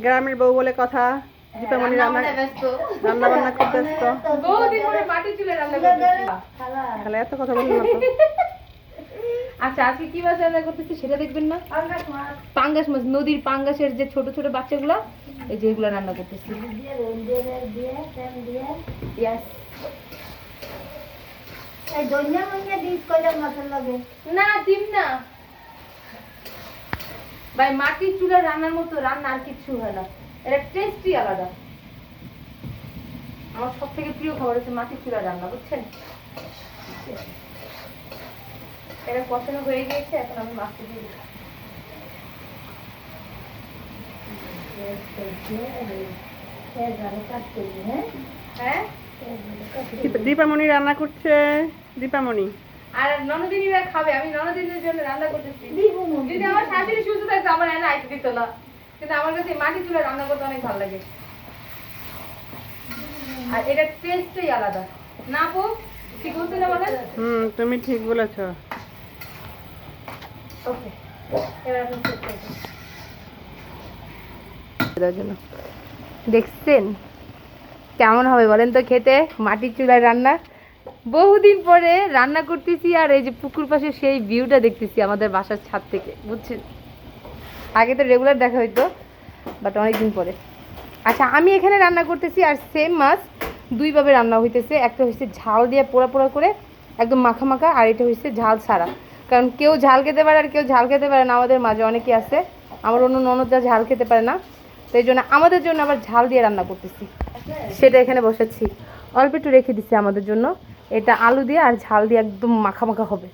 গ্রামের বউ বলে কথা। দীপামণি রান্না রান্না বান্না করতে ব্যস্ত। বহুদিন পরে মাটির চুলে রান্না করতেছি। তাহলে এত কথা বলুন না তো। আচ্ছা আজকে কি মাছ রান্না করতেছি সেটা দেখবেন না? পাঙ্গাস মাছ, নদীর পাঙ্গাসের যে ছোট ছোট বাচ্চাগুলো, এই যে এগুলো রান্না করতেছি। Yes. না দিম না ভাই, মাটির চুলা রান্নার মতো রান্না আর কিছু হয় না, এটা টেস্টই আলাদা। আমার সব থেকে প্রিয় খাবার হচ্ছে মাটির চুলা রান্না, বুঝছেন? এটা কষানো হয়ে গিয়েছে, এখন আমি মাছটা দিয়ে দিই। হ্যাঁ দীপামণি রান্না করছে। দীপামণি আর ননদিনীরা খাবে, আমি ননদিনীর জন্য রান্না করতেছি। যদি আমার শাশুড়ি সুস্থ থাকতো আমার এনে আইতে দিত না, কিন্তু আমার কাছে মাটি চুলা রান্না করতে অনেক ভালো লাগে, আর এটা টেস্টই আলাদা। না আপু ঠিক বলছো না বলেন? তুমি ঠিক বলেছো। ওকে, এবার আপনি চেক করুন। দেখছেন কেমন হবে বলেন তো খেতে? মাটির চুলায় রান্না, বহুদিন পরে রান্না করতেছি, আর এই যে পুকুর পাশে সেই ভিউটা দেখতেছি আমাদের বাসার ছাদ থেকে, বুঝছেন? আগে তো রেগুলার দেখা হইতো, বাট অনেকদিন পরে। আচ্ছা আমি এখানে রান্না করতেছি, আর সেম মাছ দুইভাবে রান্না হইতেছে। একটা হচ্ছে ঝাল দিয়ে পোড়া পোড়া করে একদম মাখা মাখা, আর এটা হচ্ছে ঝাল ছাড়া। কারণ কেউ ঝাল খেতে পারে আর কেউ ঝাল খেতে পারে না, আমাদের মাঝে অনেকে আছে। আমার অন্য ননদরা ঝাল খেতে পারে না, তো এই জন্য আমাদের জন্য আবার ঝাল দিয়ে রান্না করতেছি। সেটা এখানে বসাচ্ছি, অল্প একটু রেখে দিচ্ছি আমাদের জন্য। এটা আলু দিয়ে আর ঝাল দিয়ে একদম মাখা মাখা হবে।